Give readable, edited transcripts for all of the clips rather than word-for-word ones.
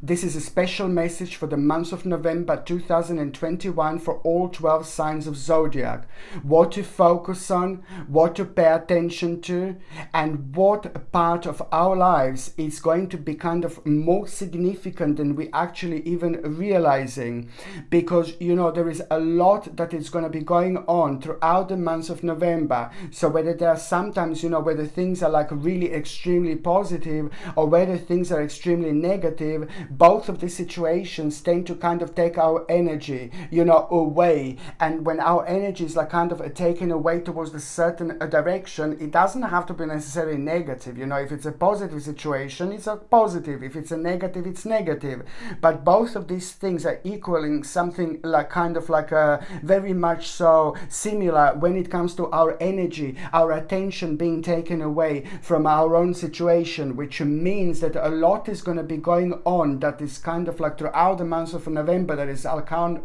This is a special message for the month of November 2021 for all 12 signs of zodiac. What to focus on, what to pay attention to, and what part of our lives is going to be kind of more significant than we actually even realizing. Because, you know, there is a lot that is going to be going on throughout the month of November. So whether there are sometimes, you know, whether things are like really extremely positive or whether things are extremely negative, both of these situations tend to kind of take our energy, you know, away. And when our energy is like kind of taken away towards a certain direction, it doesn't have to be necessarily negative. You know, if it's a positive situation, it's a positive. If it's a negative, it's negative. But both of these things are equaling something like kind of like a very much so similar when it comes to our energy, our attention being taken away from our own situation, which means that a lot is going to be going on that is kind of like throughout the month of November that is like kind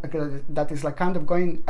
of going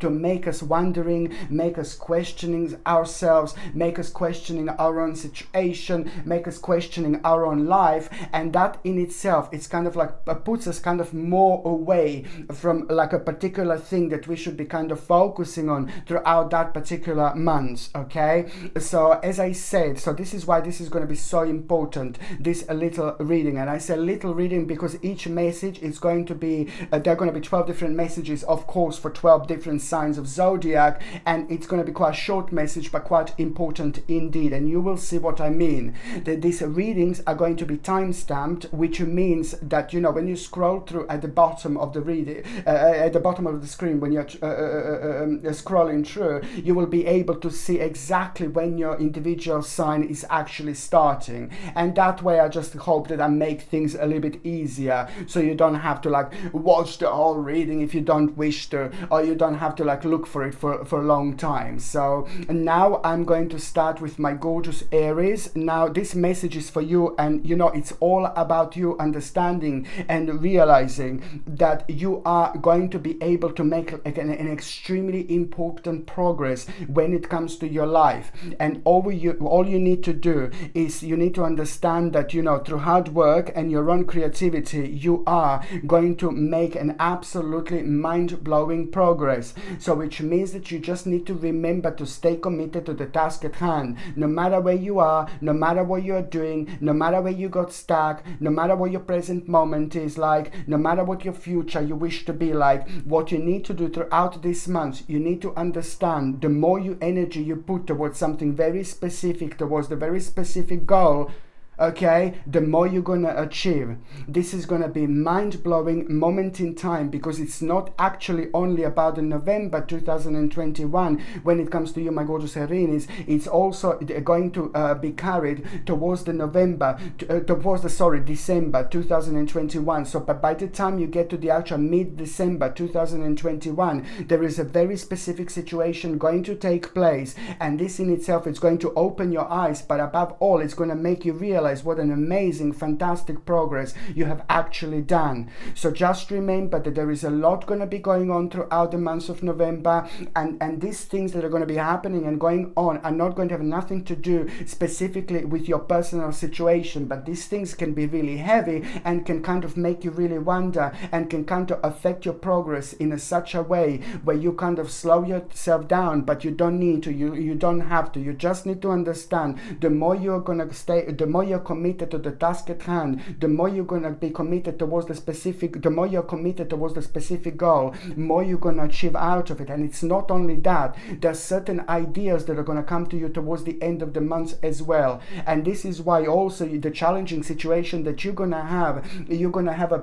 to make us wondering, make us questioning ourselves, make us questioning our own situation, make us questioning our own life. And that in itself, it's kind of like puts us kind of more away from like a particular thing that we should be kind of focusing on throughout that particular month. Okay, so as I said, so this is why this is going to be so important, this little reading. And I say little reading because each message is going to be there are going to be 12 different messages, of course, for 12 different signs of zodiac, and it's going to be quite a short message but quite important indeed. And you will see what I mean, that these readings are going to be time stamped, which means that, you know, when you scroll through at the bottom of the reading, at the bottom of the screen, when you're scrolling through, you will be able to see exactly when your individual sign is actually starting. And that way I just hope that I make things a little bit easier, so you don't have to like watch the whole reading if you don't wish to, or you don't have to like look for it for a long time. So now I'm going to start with my gorgeous Aries. Now this message is for you, and you know, it's all about you understanding and realizing that you are going to be able to make an extremely important progress when it comes to your life. And all you need to do is you need to understand that, you know, through hard work and your own creativity, you are going to make an absolutely mind-blowing progress. So which means that you just need to remember to stay committed to the task at hand, no matter where you are, no matter what you're doing, no matter where you got stuck, no matter what your present moment is like, no matter what your future you wish to be like. What you need to do throughout this month, you need to understand the more energy you put towards something very specific, towards the very specific goal, okay, the more you're gonna achieve. This is gonna be mind-blowing moment in time, because it's not actually only about the November 2021 when it comes to you, my gorgeous Aries. It's also going to be carried towards the December 2021. So by the time you get to the actual mid-December 2021, there is a very specific situation going to take place, and this in itself is going to open your eyes, but above all, it's going to make you realize what an amazing, fantastic progress you have actually done. So just remember that there is a lot going to be going on throughout the month of November, and these things that are going to be happening and going on are not going to have nothing to do specifically with your personal situation, but these things can be really heavy and can kind of make you really wonder, and can kind of affect your progress in such a way where you kind of slow yourself down. But you don't need to, you don't have to. You just need to understand, the more you're going to stay, the more you're committed to the task at hand, the more you're going to be committed towards the specific, the more you're committed towards the specific goal, more you're going to achieve out of it. And it's not only that, there's certain ideas that are going to come to you towards the end of the month as well. And this is why also the challenging situation that you're going to have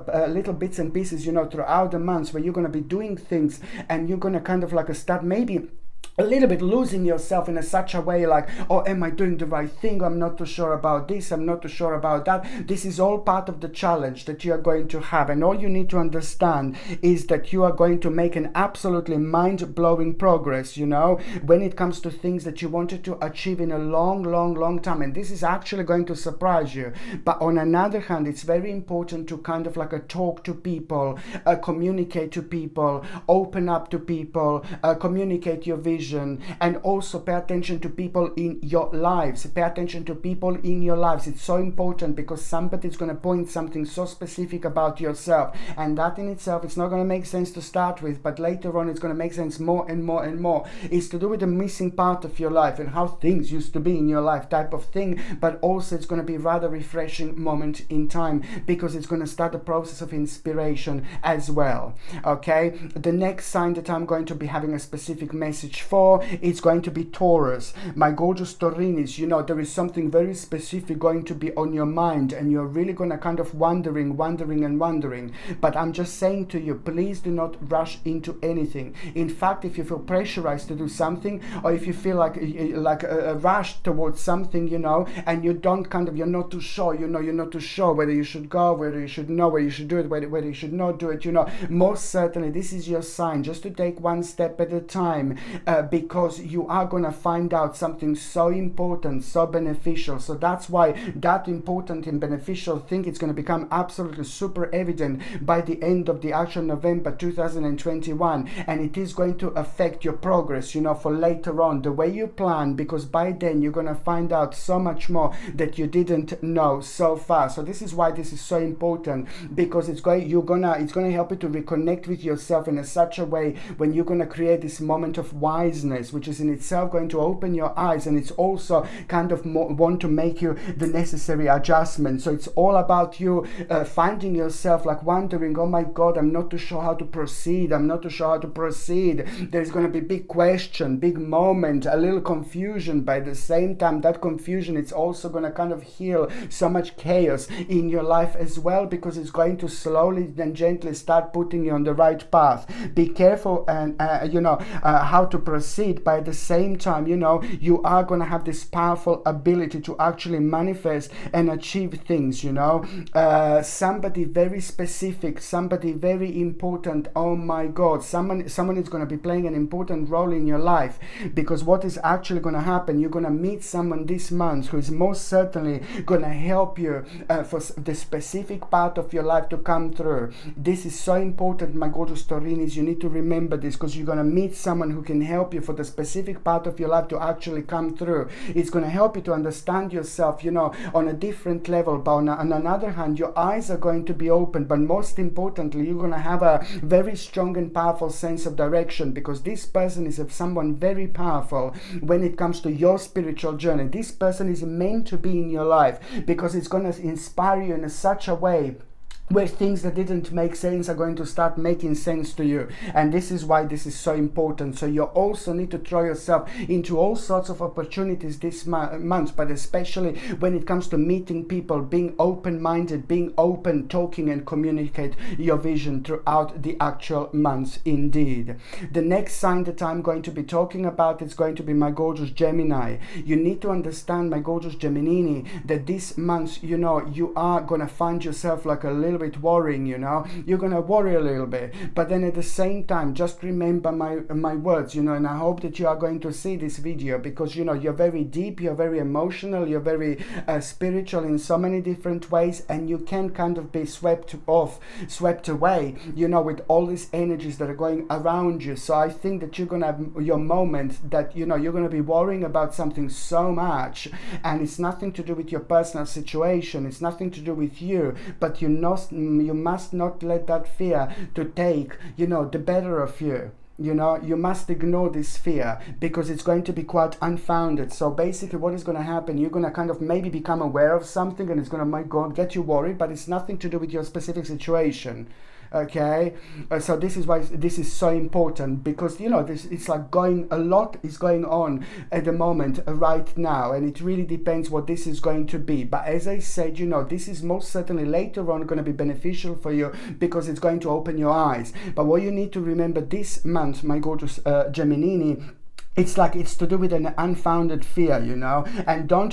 a little bits and pieces, you know, throughout the months, where you're going to be doing things and you're going to kind of like start maybe a little bit losing yourself in such a way like, oh, am I doing the right thing? I'm not too sure about this, I'm not too sure about that. This is all part of the challenge that you are going to have, and all you need to understand is that you are going to make an absolutely mind-blowing progress, you know, when it comes to things that you wanted to achieve in a long time. And this is actually going to surprise you. But on another hand, it's very important to kind of like talk to people, communicate to people, open up to people, communicate your vision, vision, and also pay attention to people in your lives. Pay attention to people in your lives. It's so important because somebody's going to point something so specific about yourself, and that in itself, it's not going to make sense to start with, but later on it's going to make sense more and more and more. It's to do with the missing part of your life and how things used to be in your life type of thing, but also it's going to be rather refreshing moment in time because it's going to start a process of inspiration as well. Okay, the next sign that I'm going to be having a specific message for is going to be Taurus. My gorgeous Taurinis, you know, there is something very specific going to be on your mind, and you're really going to kind of wondering, but I'm just saying to you, please do not rush into anything. In fact, if you feel pressurized to do something, or if you feel like a rush towards something, you know, and you don't kind of, you're not too sure, you know, you're not too sure whether you should go, whether you should know, whether you should do it, whether you should not do it, you know, most certainly this is your sign just to take one step at a time, because you are going to find out something so important, so beneficial. So that's why that important and beneficial thing is going to become absolutely super evident by the end of the actual November 2021, and it is going to affect your progress, you know, for later on, the way you plan, because by then you're going to find out so much more that you didn't know so far. So this is why this is so important, because it's going to help you to reconnect with yourself in such a way when you're going to create this moment of wiseness, which is in itself going to open your eyes, and it's also kind of want to make you the necessary adjustments. So it's all about you finding yourself like wondering, oh my God, I'm not too sure how to proceed. I'm not too sure how to proceed. There's going to be big question, big moment, a little confusion. By the same time, that confusion, it's also going to kind of heal so much chaos in your life as well, because it's going to slowly and gently start putting you on the right path. Be careful and you know how to proceed. By the same time, you know, you are going to have this powerful ability to actually manifest and achieve things, you know. Somebody very specific, somebody very important, oh my God, someone is going to be playing an important role in your life, because what is actually going to happen, you're going to meet someone this month who is most certainly going to help you for the specific part of your life to come through. This is so important, my gorgeous Taurinis. You need to remember this, because you're going to meet someone who can help you for the specific part of your life to actually come through. It's going to help you to understand yourself, you know, on a different level. But on another hand, your eyes are going to be open, but most importantly, you're going to have a very strong and powerful sense of direction, because this person is someone very powerful when it comes to your spiritual journey. This person is meant to be in your life because it's going to inspire you in such a way where things that didn't make sense are going to start making sense to you. And this is why this is so important. So you also need to throw yourself into all sorts of opportunities this month, but especially when it comes to meeting people, being open-minded, being open, talking and communicate your vision throughout the actual months indeed. The next sign that I'm going to be talking about is going to be my gorgeous Gemini. You need to understand, my gorgeous Geminini, that this month, you know, you are going to find yourself like a little bit worrying, you know, you're gonna worry a little bit, but then at the same time, just remember my words, you know, and I hope that you are going to see this video, because you know, you're very deep, you're very emotional, you're very spiritual in so many different ways, and you can kind of be swept away, you know, with all these energies that are going around you. So I think that you're gonna have your moment that, you know, you're gonna be worrying about something so much, and it's nothing to do with your personal situation, it's nothing to do with you, but you must not let that fear to take, you know, the better of you. You know, you must ignore this fear, because it's going to be quite unfounded. So basically what is going to happen, you're going to kind of maybe become aware of something, and it's going to, my God, get you worried, but it's nothing to do with your specific situation. Okay, so this is why this is so important, because you know, this, it's like a lot is going on at the moment right now, and it really depends what this is going to be. But as I said, you know, this is most certainly later on going to be beneficial for you, because it's going to open your eyes. But what you need to remember this month, my gorgeous Geminini, it's like it's to do with an unfounded fear, you know, and don't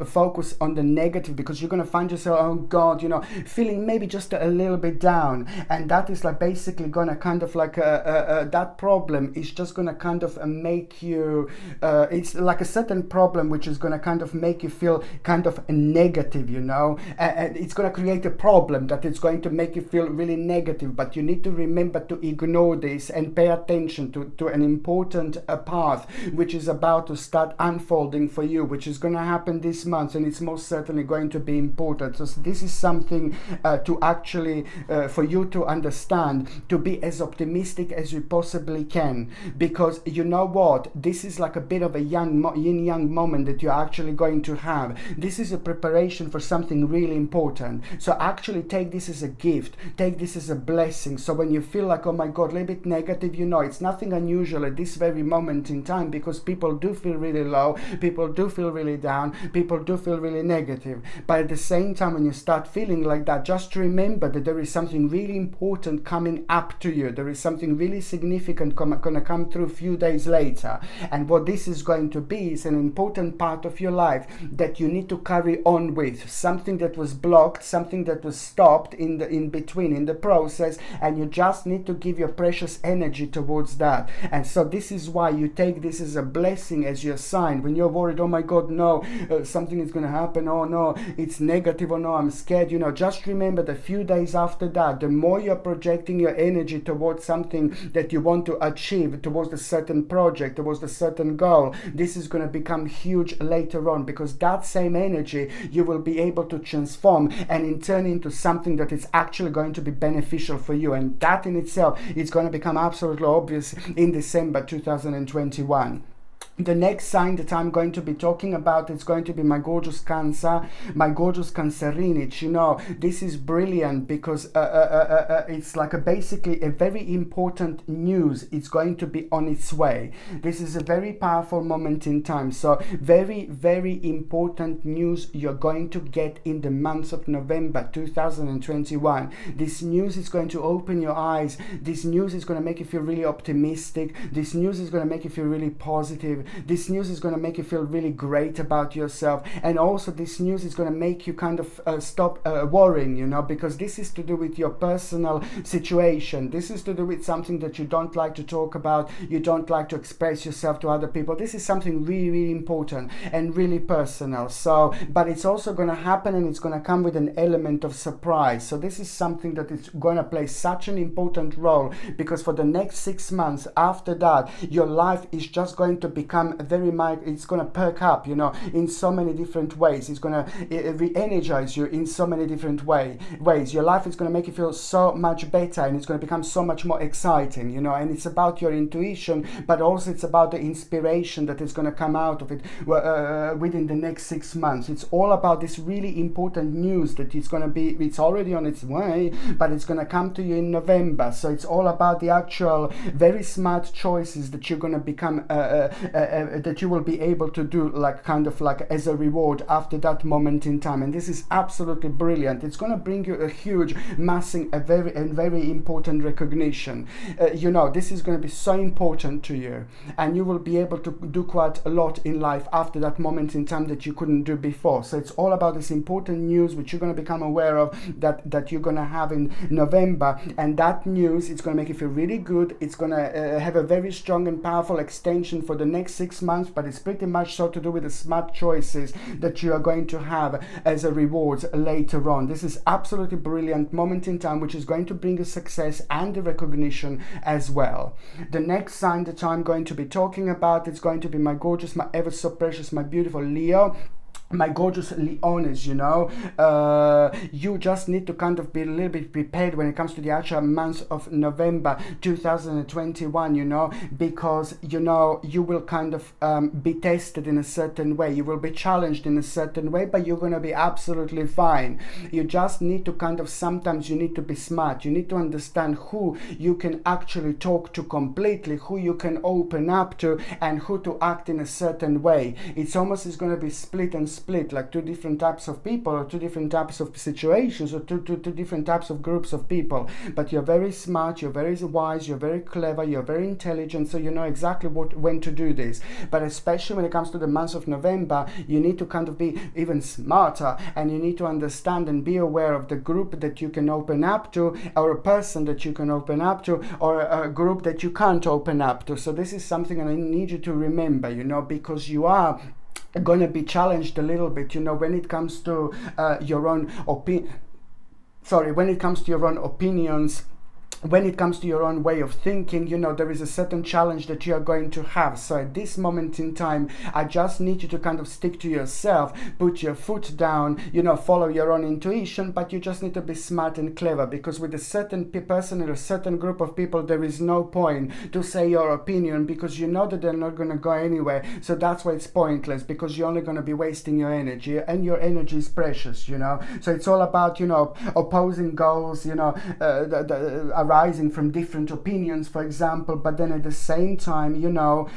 focus on the negative, because you're going to find yourself, oh God, you know, feeling maybe just a little bit down, and that is like basically going to kind of like that problem is just going to kind of make you it's like a certain problem which is going to kind of make you feel kind of negative, you know, and it's going to create a problem that it's going to make you feel really negative. But you need to remember to ignore this and pay attention to an important path which is about to start unfolding for you, which is going to happen this month, and it's most certainly going to be important. So this is something to actually for you to understand, to be as optimistic as you possibly can, because you know what, this is like a bit of a yin-yang moment that you're actually going to have. This is a preparation for something really important. So actually take this as a gift, take this as a blessing. So when you feel like, oh my God, a little bit negative, you know, it's nothing unusual at this very moment in time, because people do feel really low, people do feel really down, people do feel really negative. But at the same time, when you start feeling like that, just remember that there is something really important coming up to you. There is something really significant going to come through a few days later. And what this is going to be is an important part of your life that you need to carry on with. Something that was blocked, something that was stopped in between, in the process, and you just need to give your precious energy towards that. And so this is why you take this as a blessing, as your sign. When you're worried, oh my God, no, something is going to happen, oh no, it's negative, oh no, I'm scared, you know, just remember that a few days after that, the more you're projecting your energy towards something that you want to achieve, towards a certain project, towards a certain goal, this is going to become huge later on, because that same energy you will be able to transform and in turn into something that is actually going to be beneficial for you. And that in itself is going to become absolutely obvious in December 2021. The next sign that I'm going to be talking about is going to be my gorgeous Cancer, my gorgeous Cancerinich. You know, this is brilliant because it's like basically a very important news. It's going to be on its way. This is a very powerful moment in time. So very, very important news you're going to get in the month of November 2021. This news is going to open your eyes. This news is going to make you feel really optimistic. This news is going to make you feel really positive. This news is going to make you feel really great about yourself, and also this news is going to make you kind of stop worrying, you know, because this is to do with your personal situation. This is to do with something that you don't like to talk about, you don't like to express yourself to other people. This is something really, really important and really personal. So, but it's also going to happen, and it's going to come with an element of surprise. So this is something that is going to play such an important role, because for the next 6 months after that, your life is just going to become very mild. It's going to perk up, you know, in so many different ways. It's going to re-energize you in so many different ways. Your life is going to make you feel so much better, and it's going to become so much more exciting, you know. And it's about your intuition, but also it's about the inspiration that is going to come out of it within the next 6 months. It's all about this really important news that it's going to be, it's already on its way, but it's going to come to you in November. So it's all about the actual very smart choices that you're going to become that you will be able to do, like kind of like as a reward after that moment in time. And this is absolutely brilliant. It's going to bring you a huge, massive, very important recognition. You know, this is going to be so important to you, and you will be able to do quite a lot in life after that moment in time that you couldn't do before. So it's all about this important news which you're going to become aware of, that you're going to have in November. And that news, it's going to make you feel really good. It's going to have a very strong and powerful extension for the next 6 months, but it's pretty much so to do with the smart choices that you are going to have as a reward later on. This is absolutely brilliant moment in time, which is going to bring a success and a recognition as well. The next sign that I'm going to be talking about is going to be my gorgeous, my ever so precious, my beautiful Leo. My gorgeous Leones, you know, you just need to kind of be a little bit prepared when it comes to the actual month of November 2021, you know, because, you know, you will kind of be tested in a certain way. You will be challenged in a certain way, but you're going to be absolutely fine. You just need to kind of, sometimes you need to be smart. You need to understand who you can actually talk to completely, who you can open up to, and who to act in a certain way. It's almost is going to be split and split, like two different types of people, or two different types of situations, or two different types of groups of people. But you're very smart, you're very wise, you're very clever, you're very intelligent, so you know exactly when to do this. But especially when it comes to the month of November, you need to kind of be even smarter, and you need to understand and be aware of the group that you can open up to, or a person that you can open up to, or a group that you can't open up to. So this is something I need you to remember, you know, because you are going to be challenged a little bit, you know, when it comes to your own opinions, when it comes to your own way of thinking, you know, there is a certain challenge that you are going to have. So at this moment in time, I just need you to kind of stick to yourself, put your foot down, you know, follow your own intuition, but you just need to be smart and clever, because with a certain person or a certain group of people, there is no point to say your opinion, because you know that they're not going to go anywhere. So that's why it's pointless, because you're only going to be wasting your energy, and your energy is precious, you know. So it's all about, you know, opposing goals, you know, arising from different opinions, for example, but then at the same time, you know,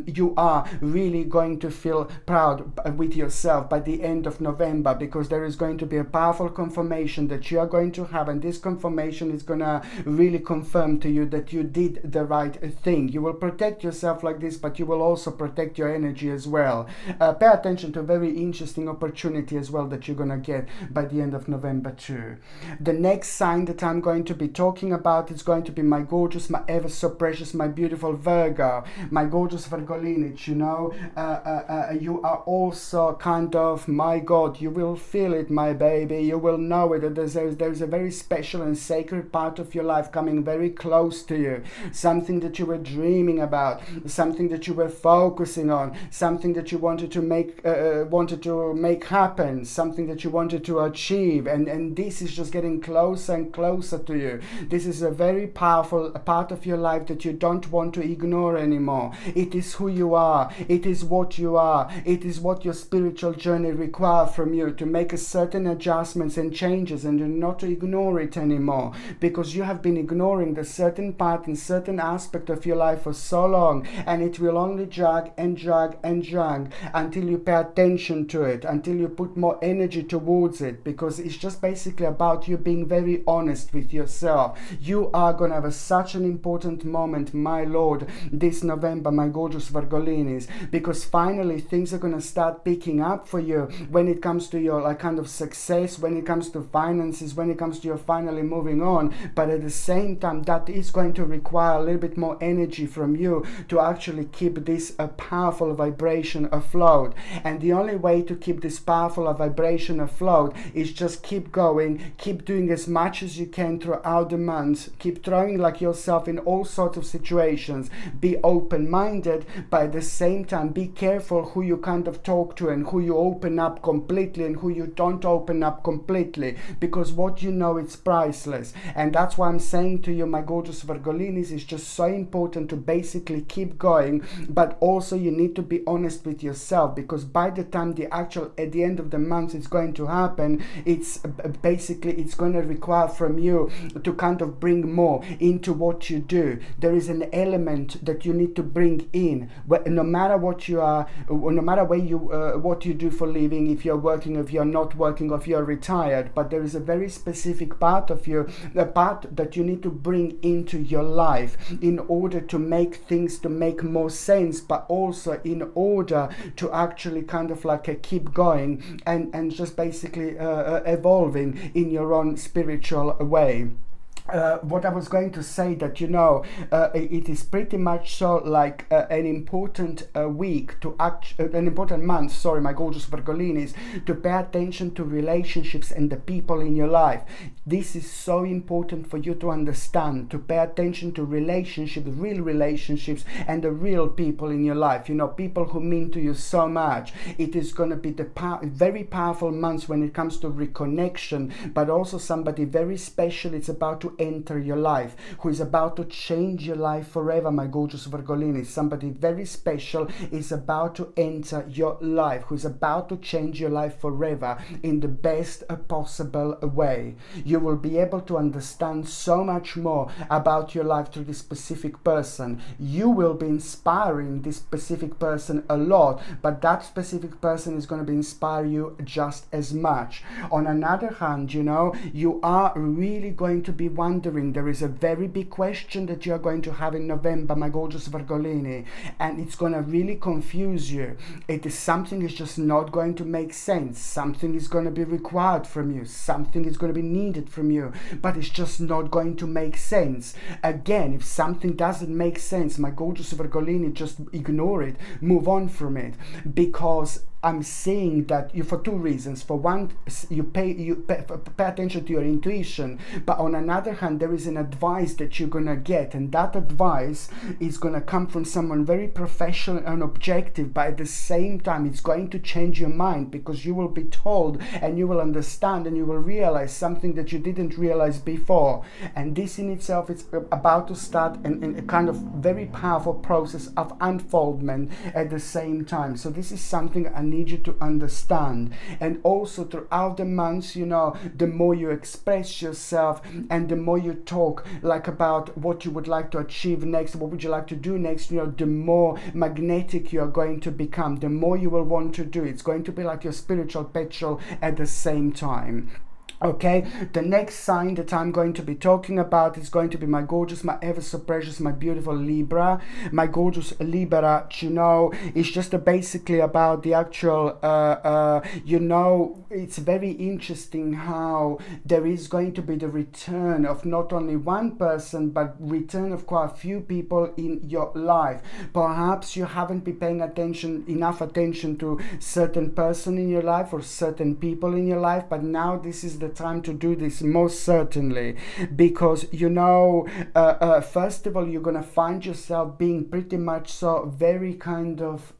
you are really going to feel proud with yourself by the end of November, because there is going to be a powerful confirmation that you are going to have, and this confirmation is going to really confirm to you that you did the right thing. You will protect yourself like this, but you will also protect your energy as well. Pay attention to a very interesting opportunity as well that you're going to get by the end of November too. The next sign that I'm going to be talking about is going to be my gorgeous, my ever so precious, my beautiful Virgo, my gorgeous Virgolinic. You know, you are also kind of, my God, you will feel it, my baby, you will know it, that there's a very special and sacred part of your life coming very close to you, something that you were dreaming about, something that you were focusing on, something that you wanted to make happen, something that you wanted to achieve, and this is just getting closer and closer to you. This is a very powerful part of your life that you don't want to ignore anymore. It is who you are. It is what you are. It is what your spiritual journey requires from you, to make a certain adjustments and changes, and not to ignore it anymore, because you have been ignoring the certain part and certain aspect of your life for so long, and it will only drag and drag and drag until you pay attention to it, until you put more energy towards it, because it's just basically about you being very honest with yourself. You are going to have such an important moment, my Lord, this November, my gorgeous Virgolinis, because finally things are going to start picking up for you when it comes to your like kind of success, when it comes to finances, when it comes to your finally moving on. But at the same time, that is going to require a little bit more energy from you to actually keep this powerful vibration afloat. And the only way to keep this powerful vibration afloat is just keep going, keep doing as much as you can throughout the months, keep throwing like yourself in all sorts of situations, be open-minded, but at the same time be careful who you kind of talk to, and who you open up completely and who you don't open up completely, because what you know, it's priceless. And that's why I'm saying to you, my gorgeous Virgolinis, it's just so important to basically keep going, but also you need to be honest with yourself, because by the time at the end of the month it's going to happen, it's basically it's going to require from you to kind of bring more into what you do. There is an element that you need to bring in, no matter what you are, no matter where you what you do for living, if you're working, if you're not working, or if you're retired, but there is a very specific part of you, the part that you need to bring into your life in order to make things to make more sense, but also in order to actually kind of like keep going and just basically evolving in your own spiritual way. What I was going to say, that you know, it is pretty much so like an important week to an important month, sorry, my gorgeous Virgolinis, to pay attention to relationships and the people in your life. This is so important for you to understand, to pay attention to relationships, real relationships, and the real people in your life, you know, people who mean to you so much. It is going to be the very powerful months when it comes to reconnection, but also somebody very special. It's about to enter your life, who is about to change your life forever, my gorgeous Virgolini. Somebody very special is about to enter your life, who is about to change your life forever in the best possible way. You will be able to understand so much more about your life through this specific person. You will be inspiring this specific person a lot, but that specific person is going to be inspire you just as much. On another hand, you know, you are really going to be wondering, there is a very big question that you're going to have in November, my gorgeous Virgolini, and it's going to really confuse you. It is something is just not going to make sense. Something is going to be required from you. Something is going to be needed from you, but it's just not going to make sense. Again, if something doesn't make sense, my gorgeous Virgolini, just ignore it, move on from it, because I'm seeing that you, for two reasons. For one, you pay attention to your intuition, but on another hand, there is an advice that you're gonna get, and that advice is gonna come from someone very professional and objective, but at the same time it's going to change your mind, because you will be told and you will understand and you will realize something that you didn't realize before. And this in itself is about to start a kind of very powerful process of unfoldment at the same time. So this is something I need you to understand. And also throughout the months, you know, the more you express yourself and the more you talk like about what you would like to achieve next, what would you like to do next, you know, the more magnetic you are going to become, the more you will want to do. It's going to be like your spiritual petrol at the same time. Okay, the next sign that I'm going to be talking about is going to be my gorgeous, my ever so precious, my beautiful Libra. My gorgeous Libra, you know, it's just basically about the actual, you know, it's very interesting how there is going to be the return of not only one person, but return of quite a few people in your life. Perhaps you haven't been paying enough attention to certain person in your life or certain people in your life, but now this is the time to do this, most certainly, because you know, first of all, you're gonna find yourself being pretty much so very kind of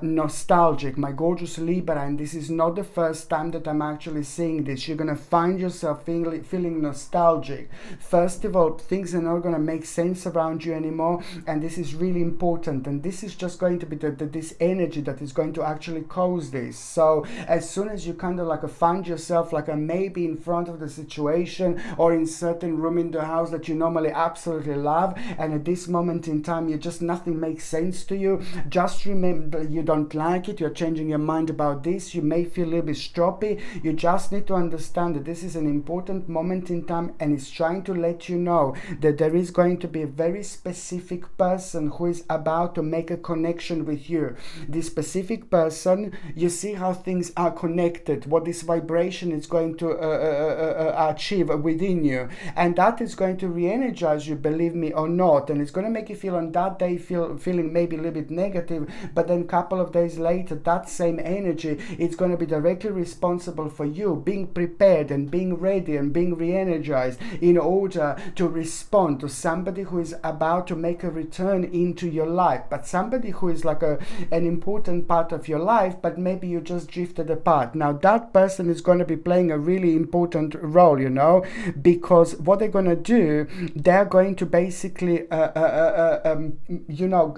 nostalgic, my gorgeous Libra, and this is not the first time that I'm actually seeing this. You're gonna find yourself feeling nostalgic. First of all, things are not gonna make sense around you anymore, and this is really important, and this is just going to be this energy that is going to actually cause this. So as soon as you kind of like find yourself like maybe in front of the situation or in certain room in the house that you normally absolutely love, and at this moment in time you just nothing makes sense to you, just remember that you don't like it, you're changing your mind about this, you may feel a little bit stroppy. You just need to understand that this is an important moment in time, and it's trying to let you know that there is going to be a very specific person who is about to make a connection with you. This specific person, you see how things are connected, what this vibration is going to achieve within you, and that is going to re-energize you, believe me or not, and it's going to make you feel on that day feeling maybe a little bit negative, but then a couple of days later that same energy, it's going to be directly responsible for you being prepared and being ready and being re-energized in order to respond to somebody who is about to make a return into your life, but somebody who is like an important part of your life, but maybe you just drifted apart. Now that person is going to be playing a really important role, you know, because what they're going to do, they're going to basically you know,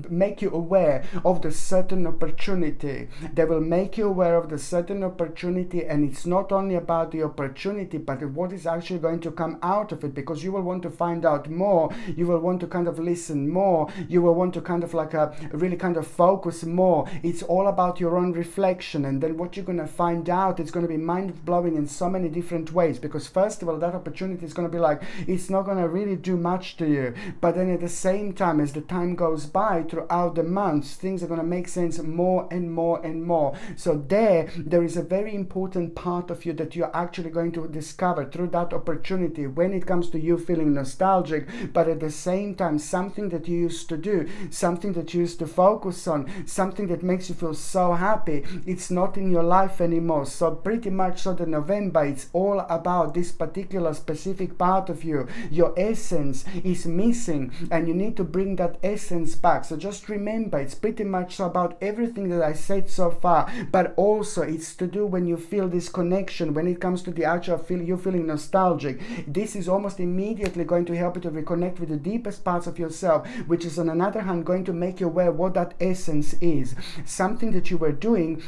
make you aware of the certain opportunity. They will make you aware of the certain opportunity, and it's not only about the opportunity, but what is actually going to come out of it, because you will want to find out more, you will want to kind of listen more, you will want to kind of like really kind of focus more. It's all about your own reflection, and then what you're going to find out, it's going to be mind-blowing in so many different ways, because first of all, that opportunity is going to be like, it's not going to really do much to you, but then at the same time, as the time goes by throughout the months, things are going to make sense more and more and more. So there is a very important part of you that you're actually going to discover through that opportunity when it comes to you feeling nostalgic, but at the same time, something that you used to do, something that you used to focus on, something that makes you feel so happy, it's not in your life anymore. So pretty much so the November, it's all about this particular specific part of you. Your essence is missing, and you need to bring that essence back. So just remember, it's pretty much about everything that I said so far, but also it's to do when you feel this connection, when it comes to the actual you feeling nostalgic. This is almost immediately going to help you to reconnect with the deepest parts of yourself, which is on another hand going to make you aware what that essence is. Something that you were doing,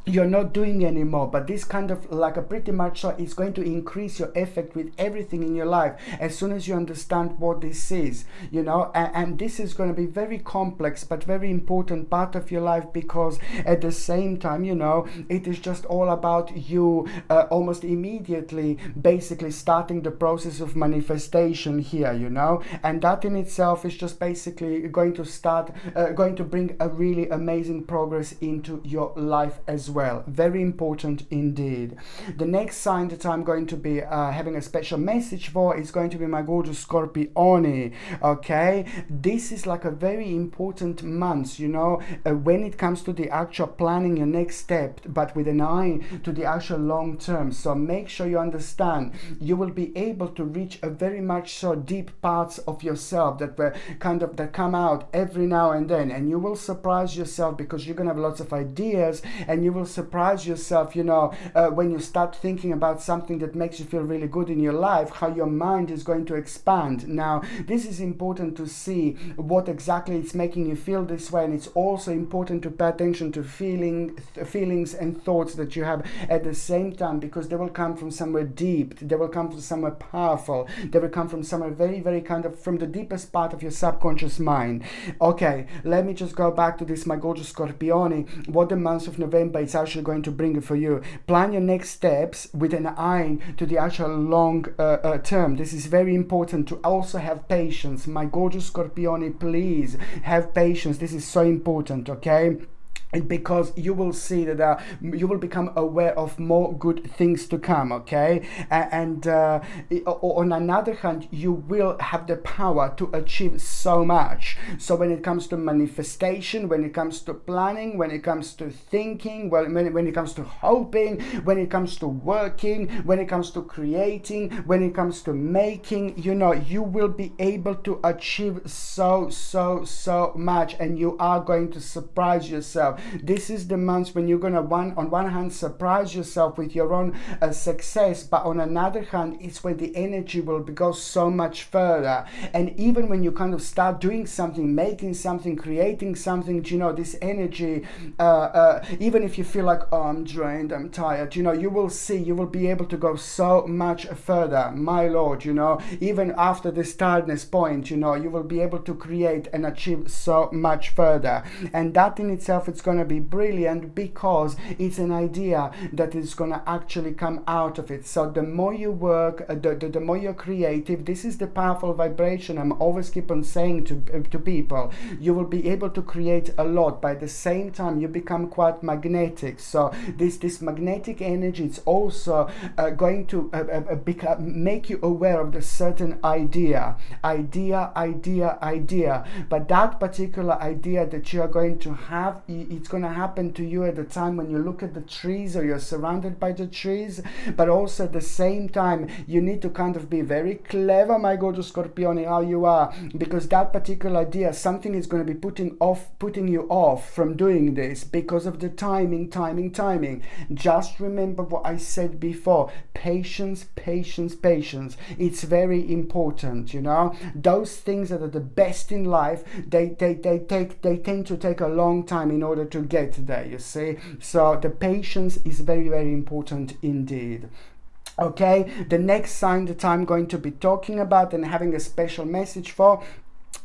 you're not doing anymore, but this kind of like a pretty much is going to increase your effect with everything in your life as soon as you understand what this is, you know, and this is going to be very complex but very important part of your life, because at the same time, you know, it is just all about you almost immediately basically starting the process of manifestation here, you know, and that in itself is just basically going to start going to bring a really amazing progress into your life as well. well. Very important indeed. The next sign that I'm going to be having a special message for is going to be my gorgeous Scorpioni. Okay, this is like a very important month, you know, when it comes to the actual planning your next step, but with an eye to the actual long term. So make sure you understand you will be able to reach a very much so deep parts of yourself that were kind of that come out every now and then, and you will surprise yourself because you're gonna have lots of ideas, and you will surprise yourself, you know, when you start thinking about something that makes you feel really good in your life, how your mind is going to expand. Now this is important to see what exactly is making you feel this way, and it's also important to pay attention to feelings and thoughts that you have at the same time, because they will come from somewhere deep, they will come from somewhere powerful, they will come from somewhere very, very kind of from the deepest part of your subconscious mind. Okay, let me just go back to this, my gorgeous Scorpioni, what the month of November is actually going to bring for you. Plan your next steps with an eye to the actual long term. This is very important to also have patience. My gorgeous Scorpioni, please have patience. This is so important, okay? Because you will see that you will become aware of more good things to come, okay? And on another hand, you will have the power to achieve so much. So when it comes to manifestation, when it comes to planning, when it comes to thinking, when it comes to hoping, when it comes to working, when it comes to creating, when it comes to making, you know, you will be able to achieve so much, and you are going to surprise yourself. This is the month when you're gonna on one hand surprise yourself with your own success, but on another hand it's when the energy will go so much further. And even when you kind of start doing something, making something, creating something, you know, this energy, even if you feel like, oh, I'm drained, I'm tired, you know, you will see, you will be able to go so much further, my lord, you know, even after this tiredness point, you know, you will be able to create and achieve so much further. And that in itself, it's going to be brilliant because it's an idea that is going to actually come out of it. So the more you work, the more you're creative. This is the powerful vibration I'm always keep on saying to people. You will be able to create a lot. By the same time, you become quite magnetic. So this magnetic energy, it's also going to make you aware of the certain idea. But that particular idea that you are going to have, it's going to happen to you at the time when you look at the trees or you're surrounded by the trees. But also at the same time, you need to kind of be very clever, my gorgeous Scorpioni, how you are, because that particular idea, something is going to be putting you off from doing this because of the timing. Just remember what I said before: patience. It's very important, you know. Those things that are the best in life, they tend to take a long time in order to get there, you see. So the patience is very, very important indeed. Okay, the next sign that I'm going to be talking about and having a special message for,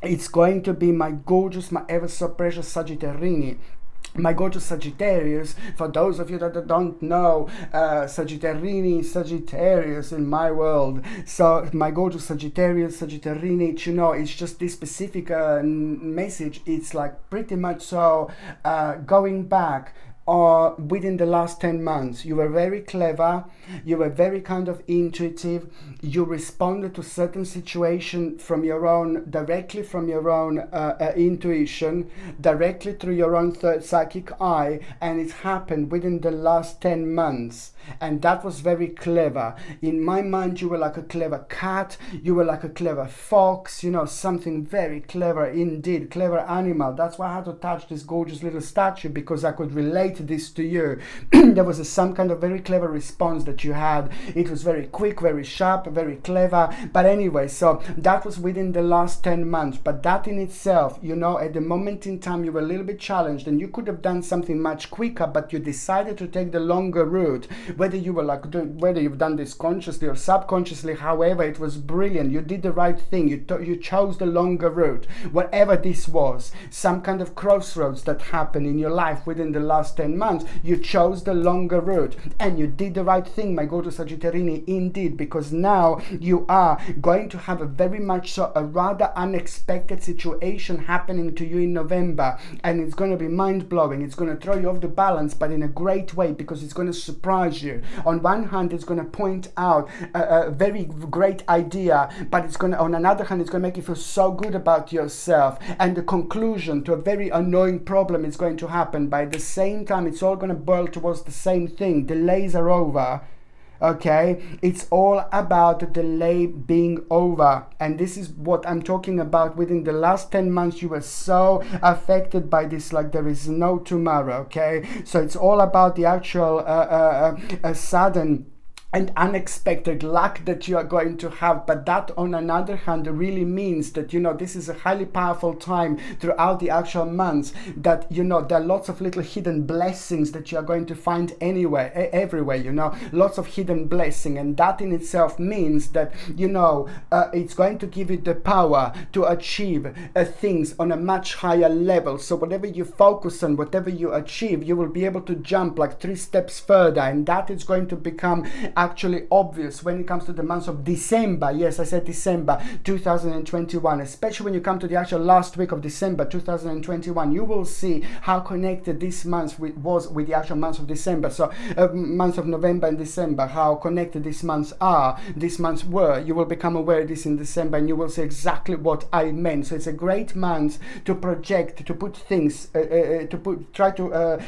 it's going to be my gorgeous, my ever so precious Sagittarini. My gorgeous Sagittarius, for those of you that don't know, Sagittarius in my world. So my gorgeous Sagittarius, Sagittarini, you know, it's just this specific message. It's like pretty much so going back within the last 10 months, you were very clever, you were very kind of intuitive, you responded to certain situation directly from your own intuition, directly through your own third psychic eye, and it happened within the last 10 months. And that was very clever. In my mind, you were like a clever cat, you were like a clever fox, you know, something very clever indeed, clever animal. That's why I had to touch this gorgeous little statue, because I could relate this to you. There was some kind of very clever response that you had. It was very quick, very sharp, very clever. But anyway, so that was within the last 10 months. But that in itself, you know, at the moment in time, you were a little bit challenged, and you could have done something much quicker, but you decided to take the longer route. Whether you were like whether you've done this consciously or subconsciously, however, it was brilliant. You did the right thing. You chose the longer route. Whatever this was, some kind of crossroads that happened in your life within the last 10 months, you chose the longer route, and you did the right thing, my gorgeous Sagittarini, indeed, because now you are going to have a very much so a rather unexpected situation happening to you in November, and it's going to be mind-blowing. It's going to throw you off the balance, but in a great way, because it's going to surprise you. On one hand, it's going to point out a very great idea, but it's going to, on another hand, it's going to make you feel so good about yourself, and the conclusion to a very annoying problem is going to happen. By the same time, it's all going to boil towards the same thing. Delays are over. Okay, it's all about the delay being over, and this is what I'm talking about. Within the last 10 months, you were so affected by this, like there is no tomorrow. Okay, so it's all about the actual sudden and unexpected luck that you are going to have. But that, on another hand, really means that, you know, this is a highly powerful time throughout the actual months, that, you know, there are lots of little hidden blessings that you are going to find anywhere, everywhere, you know, lots of hidden blessing. And that in itself means that, you know, it's going to give you the power to achieve things on a much higher level. So whatever you focus on, whatever you achieve, you will be able to jump like 3 steps further, and that is going to become actually obvious when it comes to the month of December. Yes, I said December 2021, especially when you come to the actual last week of December 2021. You will see how connected this month was with the actual month of December. So months of November and December, how connected these months were. You will become aware of this in December, and you will see exactly what I meant. So it's a great month to project, to put things, try to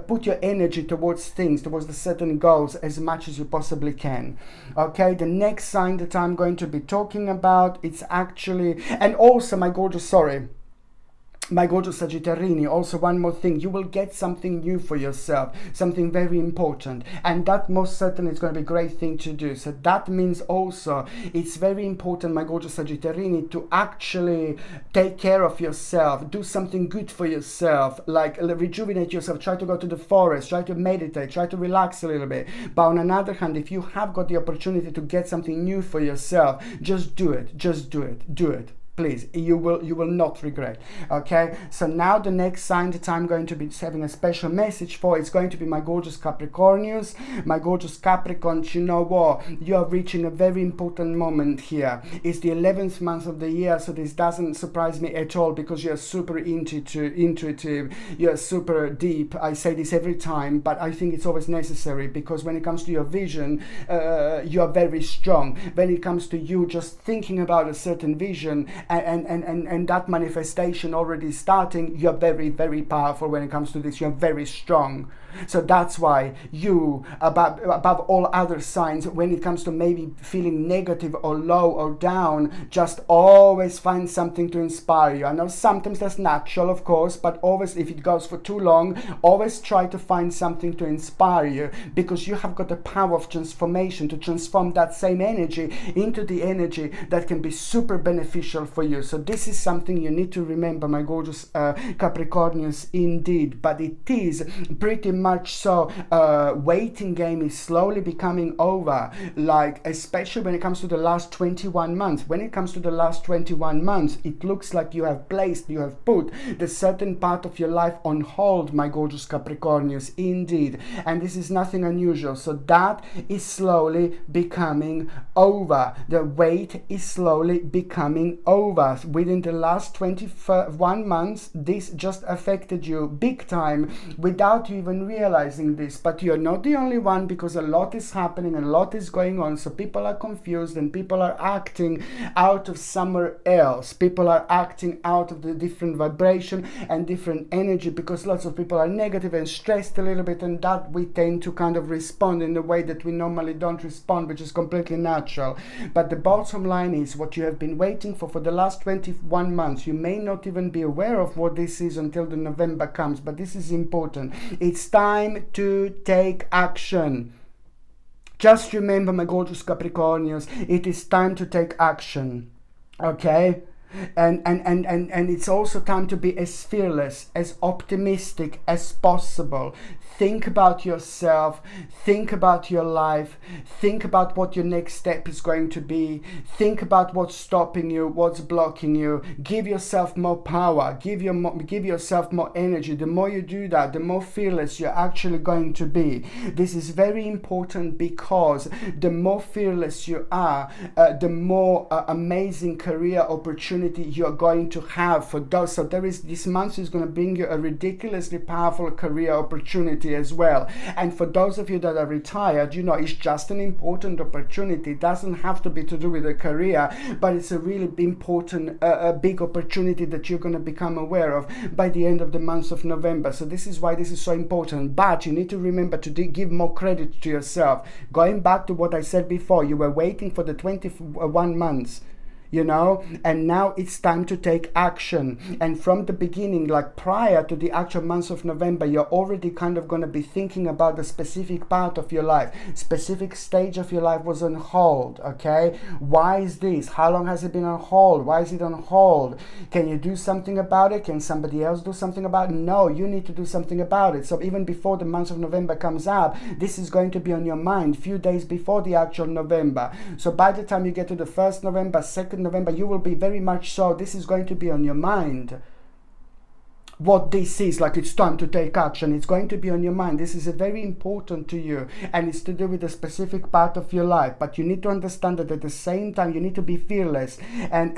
put your energy towards things, towards the certain goals as much as you possibly can. Okay, the next sign that I'm going to be talking about, it's actually, and also my gorgeous Sagittarini, also one more thing, you will get something new for yourself, something very important, and that most certainly is going to be a great thing to do. So that means also it's very important, my gorgeous Sagittarini, to actually take care of yourself, do something good for yourself, like rejuvenate yourself, try to go to the forest, try to meditate, try to relax a little bit. But on another hand, if you have got the opportunity to get something new for yourself, just do it, do it. Please, you will not regret. Okay, so now the next sign that I'm going to be having a special message for is going to be my gorgeous Capricornians. My gorgeous Capricorns, you know what? You are reaching a very important moment here. It's the 11th month of the year, so this doesn't surprise me at all, because you're super intuitive, you're super deep. I say this every time, but I think it's always necessary, because when it comes to your vision, you are very strong. When it comes to you just thinking about a certain vision, and that manifestation already starting, you're very, very powerful when it comes to this. You're very strong. So that's why you, above all other signs, when it comes to maybe feeling negative or low or down, just always find something to inspire you. I know sometimes that's natural, of course, but always, if it goes for too long, always try to find something to inspire you, because you have got the power of transformation to transform that same energy into the energy that can be super beneficial for you. So this is something you need to remember, my gorgeous Capricornians, indeed. But it is pretty much so, waiting game is slowly becoming over, like especially when it comes to the last 21 months. When it comes to the last 21 months, it looks like you have put the certain part of your life on hold, my gorgeous Capricornians, indeed. And this is nothing unusual. So that is slowly becoming over. The wait is slowly becoming over. Within the last 21 months, this just affected you big time without you even realizing this. But you're not the only one, because a lot is happening and a lot is going on. So people are confused, and people are acting out of somewhere else. People are acting out of the different vibration and different energy, because lots of people are negative and stressed a little bit, and that we tend to kind of respond in a way that we normally don't respond, which is completely natural. But the bottom line is, what you have been waiting for the last 21 months, you may not even be aware of what this is until the November comes, but this is important. It's time to take action. Just remember, my gorgeous Capricornians, it is time to take action. Okay? And it's also time to be as fearless, as optimistic as possible. think about yourself, think about your life, think about what your next step is going to be, think about what's stopping you, what's blocking you. Give yourself more power, give yourself more energy. The more you do that, the more fearless you're actually going to be. This is very important, because the more fearless you are, the more amazing career opportunity you're going to have for those. So this month is going to bring you a ridiculously powerful career opportunity as well. And for those of you that are retired, you know, it's just an important opportunity. It doesn't have to be to do with a career, but it's a really important, big opportunity that you're going to become aware of by the end of the month of November. So this is why this is so important. But you need to remember to give more credit to yourself. Going back to what I said before, you were waiting for the 21 months, you know, and now it's time to take action. And from the beginning, like prior to the actual month of November, you're already kind of going to be thinking about the specific part of your life, specific stage of your life was on hold. Okay, why is this? How long has it been on hold? Why is it on hold? Can you do something about it? Can somebody else do something about it? No, you need to do something about it. So even before the month of November comes up, this is going to be on your mind few days before the actual November. So by the time you get to the 1st November, 2nd November, you will be very much so, this is going to be on your mind. What this is, like, it's time to take action. It's going to be on your mind. This is a very important to you, and it's to do with a specific part of your life. But you need to understand that at the same time you need to be fearless and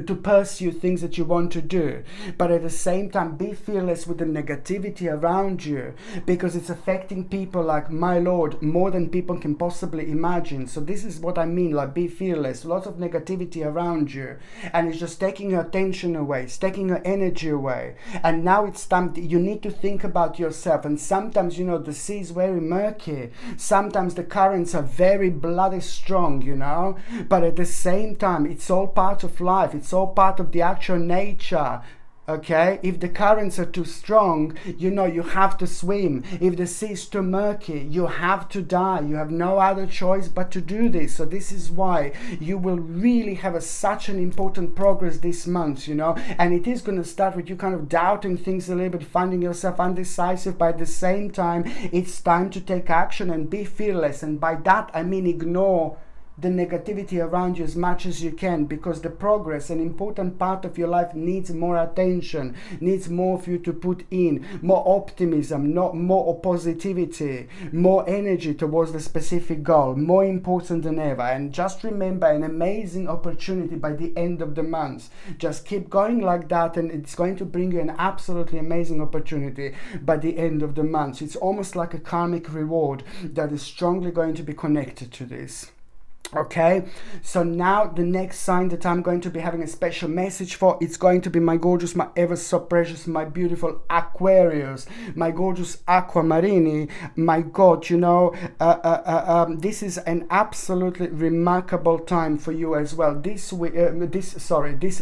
to pursue things that you want to do, but at the same time be fearless with the negativity around you, because it's affecting people, like, my lord, more than people can possibly imagine. So this is what I mean, like, be fearless. Lots of negativity around you, and it's just taking your attention away, it's taking your energy away. And now it's time you need to think about yourself. And sometimes, you know, the sea is very murky, sometimes the currents are very bloody strong, you know, but at the same time it's all part of life. It's all part of the actual nature. Okay, if the currents are too strong, you know, you have to swim. If the sea is too murky, you have to die. You have no other choice but to do this. So this is why you will really have such an important progress this month, you know, and it is going to start with you kind of doubting things a little bit, finding yourself undecisive, but at the same time it's time to take action and be fearless. And by that I mean ignore the negativity around you as much as you can, because the progress, an important part of your life, needs more attention, needs more of you to put in, more optimism, more positivity, more energy towards the specific goal, more important than ever. And just remember, an amazing opportunity by the end of the month. Just keep going like that, and it's going to bring you an absolutely amazing opportunity by the end of the month. It's almost like a karmic reward that is strongly going to be connected to this. Okay, so now the next sign that I'm going to be having a special message for, it's going to be my gorgeous, my ever so precious, my beautiful Aquarius, my gorgeous Aquamarini. My God, you know, this is an absolutely remarkable time for you as well. This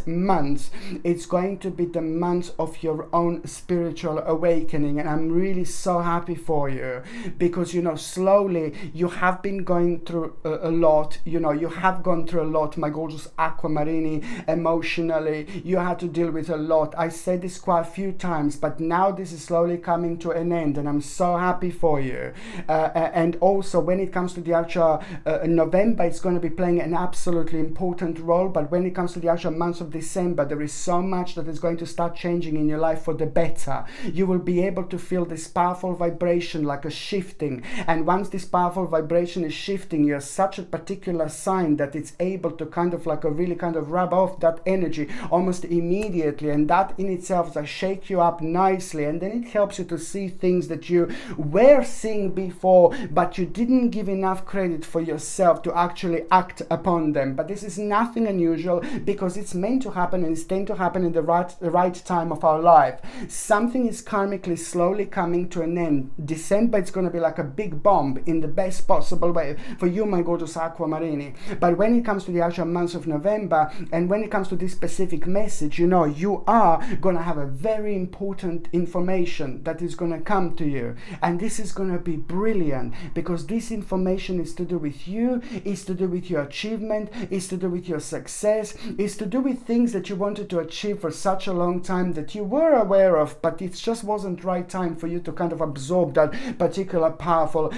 month, it's going to be the month of your own spiritual awakening, and I'm really so happy for you, because, you know, slowly you have been going through a lot. You know, you have gone through a lot, my gorgeous Aquamarini. Emotionally, you had to deal with a lot. I said this quite a few times, but now this is slowly coming to an end, and I'm so happy for you. And also, when it comes to the actual November, it's going to be playing an absolutely important role. But when it comes to the actual month of December, there is so much that is going to start changing in your life for the better. You will be able to feel this powerful vibration, like a shifting. And once this powerful vibration is shifting, you're such a particular sign that it's able to kind of like really kind of rub off that energy almost immediately, and that in itself will shake you up nicely, and then it helps you to see things that you were seeing before, but you didn't give enough credit for yourself to actually act upon them. But this is nothing unusual, because it's meant to happen, and it's meant to happen in the right time of our life. Something is karmically slowly coming to an end. December, it's going to be like a big bomb in the best possible way for you, my gorgeous Aquamarine. Aquamarini. But when it comes to the actual month of November, and when it comes to this specific message, you know, you are going to have a very important information that is going to come to you. And this is going to be brilliant, because this information is to do with you, is to do with your achievement, is to do with your success, is to do with things that you wanted to achieve for such a long time that you were aware of, but it just wasn't right time for you to kind of absorb that particular powerful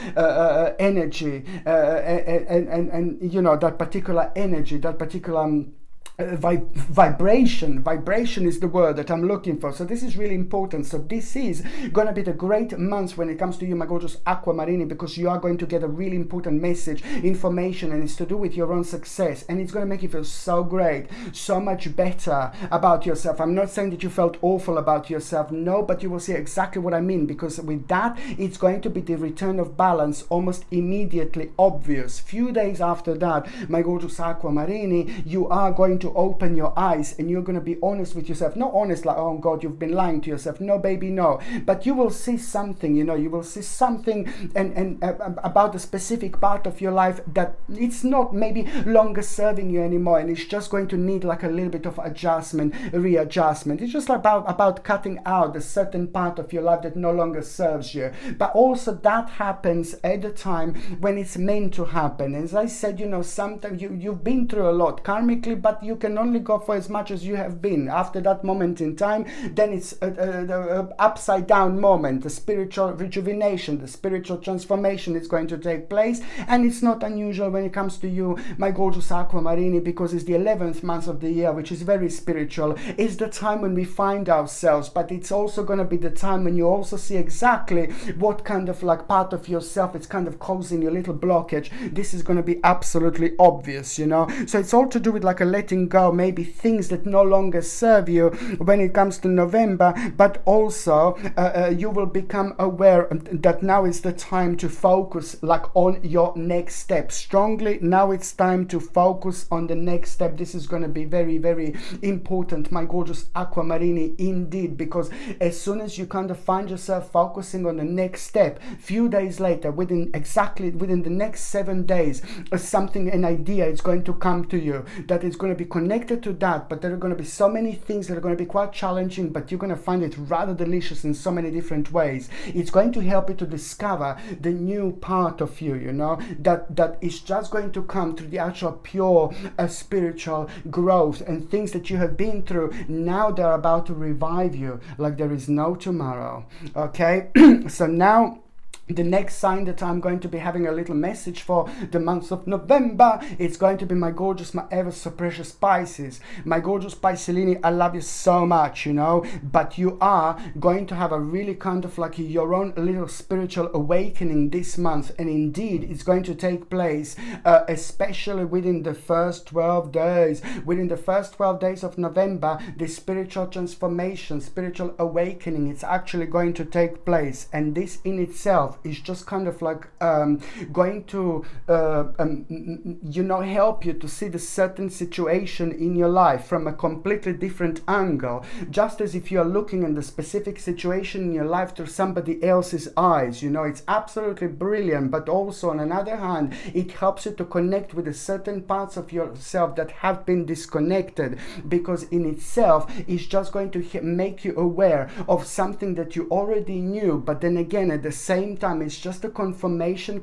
energy, and you know, that particular energy, that particular vibration is the word that I'm looking for. So this is really important. So this is going to be the great month when it comes to you, my gorgeous Aquamarini, because you are going to get a really important message, information, and it's to do with your own success, and it's going to make you feel so great, so much better about yourself. I'm not saying that you felt awful about yourself, no, but you will see exactly what I mean, because with that, it's going to be the return of balance almost immediately obvious. Few days after that, my gorgeous Aquamarini, you are going to open your eyes, and you're going to be honest with yourself. Not honest like, oh God, you've been lying to yourself. No, baby, no. But you will see something, you know, you will see something and about a specific part of your life that it's not maybe longer serving you anymore, and it's just going to need like a little bit of adjustment, readjustment. It's just about cutting out a certain part of your life that no longer serves you. But also that happens at the time when it's meant to happen. As I said, you know, sometimes you've been through a lot karmically, but you can only go for as much as you have been. After that moment in time, then it's a upside down moment. The spiritual rejuvenation, the spiritual transformation is going to take place, and it's not unusual when it comes to you, my gorgeous Aquamarini, because it's the 11th month of the year, which is very spiritual. It's the time when we find ourselves, but it's also going to be the time when you also see exactly what kind of like part of yourself it's kind of causing your little blockage. This is going to be absolutely obvious, you know. So it's all to do with like a letting go, maybe things that no longer serve you when it comes to November, but also you will become aware that now is the time to focus like on your next step strongly. Now it's time to focus on the next step. This is going to be very, very important, my gorgeous Aquamarini, indeed, because as soon as you kind of find yourself focusing on the next step, few days later, within the next 7 days, an idea is going to come to you that is going to be connected to that, but there are going to be so many things that are going to be quite challenging, but you're going to find it rather delicious in so many different ways. It's going to help you to discover the new part of you, you know, that is just going to come through the actual pure spiritual growth, and things that you have been through, now they're about to revive you like there is no tomorrow. Okay. So now the next sign that I'm going to be having a little message for the month of November, it's going to be my gorgeous, my ever so precious Pisces. My gorgeous Piscelini, I love you so much, you know, but you are going to have a really kind of like your own little spiritual awakening this month, and indeed it's going to take place especially within the first 12 days. Within the first 12 days of November, the spiritual transformation, spiritual awakening, it's actually going to take place, and this in itself is just kind of like going to you know, help you to see the certain situation in your life from a completely different angle, just as if you're looking at the specific situation in your life through somebody else's eyes. You know, it's absolutely brilliant, but also on another hand, it helps you to connect with the certain parts of yourself that have been disconnected, because in itself it's just going to make you aware of something that you already knew, but then again at the same time it's just a confirmation,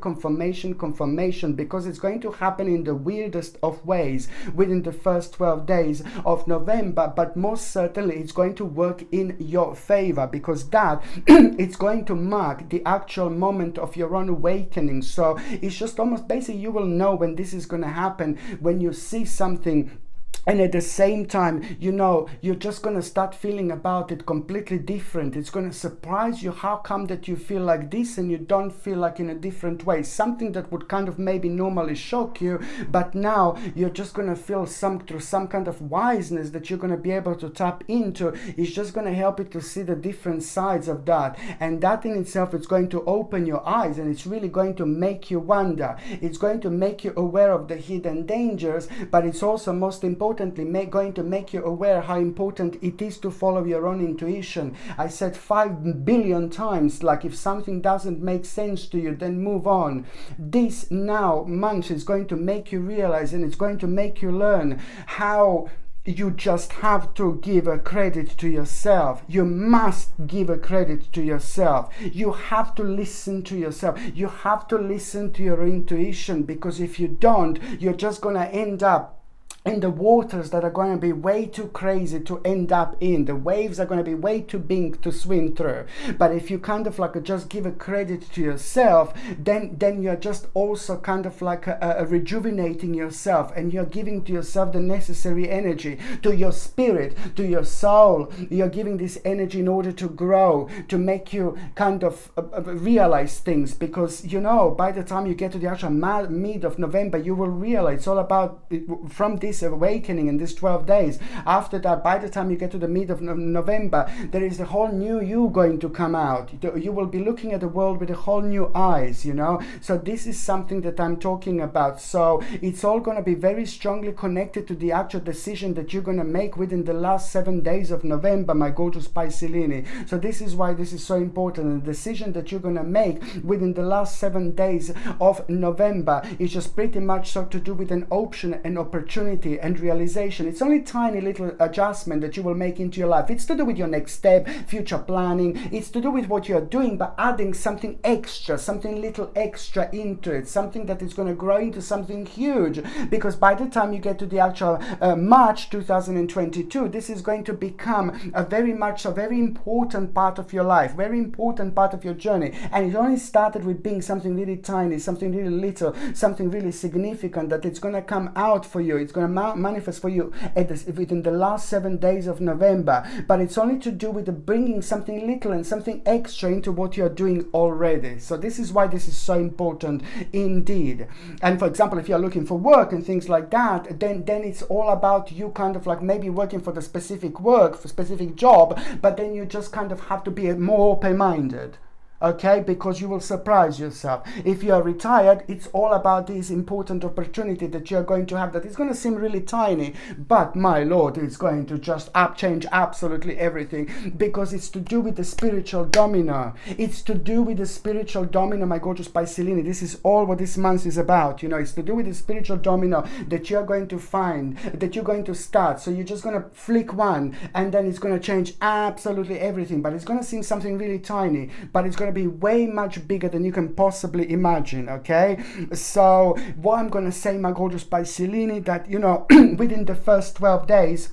because it's going to happen in the weirdest of ways within the first 12 days of November, but most certainly it's going to work in your favor, because that it's going to mark the actual moment of your own awakening. So it's just almost basically you will know when this is going to happen, when you see something, and at the same time, you know, you're just going to start feeling about it completely different. It's going to surprise you. How come that you feel like this and you don't feel like in a different way? Something that would kind of maybe normally shock you, but now you're just going to feel through some kind of wiseness that you're going to be able to tap into. It's just going to help you to see the different sides of that. And that in itself is going to open your eyes, and it's really going to make you wonder. It's going to make you aware of the hidden dangers, but it's also most important importantly, going to make you aware how important it is to follow your own intuition. I said 5 billion times, like, if something doesn't make sense to you, then move on. This now month is going to make you realize, and it's going to make you learn how you just have to give a credit to yourself. You must give a credit to yourself. You have to listen to yourself. You have to listen to your intuition, because if you don't, you're just going to end up in the waters that are going to be way too crazy to end up in. The waves are going to be way too big to swim through. But if you kind of like just give a credit to yourself, then you're just also kind of like rejuvenating yourself, and you're giving to yourself the necessary energy, to your spirit, to your soul. You're giving this energy in order to grow, to make you kind of realize things, because, you know, by the time you get to the actual mid of November, you will realize it's all about, from this awakening in these 12 days. After that, by the time you get to the mid of November, there is a whole new you going to come out. You will be looking at the world with a whole new eyes, you know. So this is something that I'm talking about. So it's all going to be very strongly connected to the actual decision that you're going to make within the last 7 days of November, my gorgeous Piscelini. So this is why this is so important. The decision that you're going to make within the last 7 days of November is just pretty much so to do with an option, an opportunity, and realization. It's only tiny little adjustment that you will make into your life. It's to do with your next step, future planning. It's to do with what you're doing, but adding something extra, something little extra into it, something that is going to grow into something huge. Because by the time you get to the actual March 2022, this is going to become a very important part of your life, very important part of your journey. And it only started with being something really tiny, something really little, something really significant, that it's going to come out for you. It's going to manifest for you within the last 7 days of November. But it's only to do with the bringing something little and something extra into what you're doing already. So this is why this is so important indeed. And for example, if you're looking for work and things like that, then it's all about you kind of like maybe working for the specific work, for specific job, but then you just kind of have to be more open-minded. Okay, because you will surprise yourself. If you are retired, it's all about this important opportunity that you're going to have, that is going to seem really tiny, but my lord, it's going to just change absolutely everything, because it's to do with the spiritual domino. It's to do with the spiritual domino, my gorgeous Piscelini. This is all what this month is about. You know, it's to do with the spiritual domino that you're going to find, that you're going to start. So you're just going to flick one, and then it's going to change absolutely everything. But it's going to seem something really tiny, but it's going to be way much bigger than you can possibly imagine. Okay, so what I'm going to say, my gorgeous Piscelini, that, you know, within the first 12 days,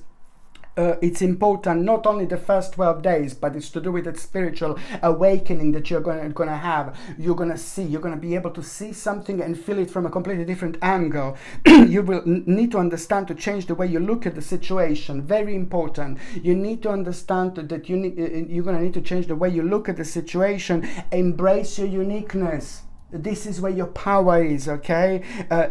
it's important, not only the first 12 days, but it's to do with that spiritual awakening that you're going to have. You're going to see, you're going to be able to see something and feel it from a completely different angle. You will need to understand to change the way you look at the situation. Very important. You need to understand that you're going to need to change the way you look at the situation. Embrace your uniqueness. This is where your power is, okay?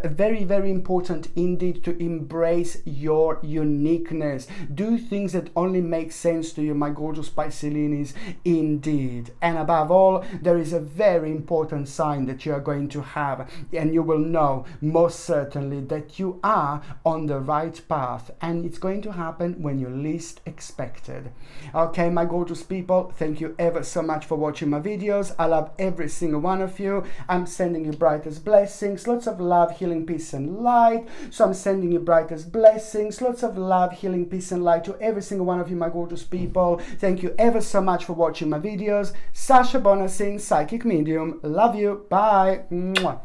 Very, very important indeed to embrace your uniqueness. Do things that only make sense to you, my gorgeous Piscelinis, indeed. And above all, there is a very important sign that you are going to have, and you will know most certainly that you are on the right path, and it's going to happen when you least expect it. Okay, my gorgeous people, thank you ever so much for watching my videos. I love every single one of you. I'm sending you brightest blessings, lots of love, healing, peace and light. So I'm sending you brightest blessings, lots of love, healing, peace and light to every single one of you, my gorgeous people. Thank you ever so much for watching my videos. Sasha Bonasin, Psychic Medium. Love you. Bye. Mwah.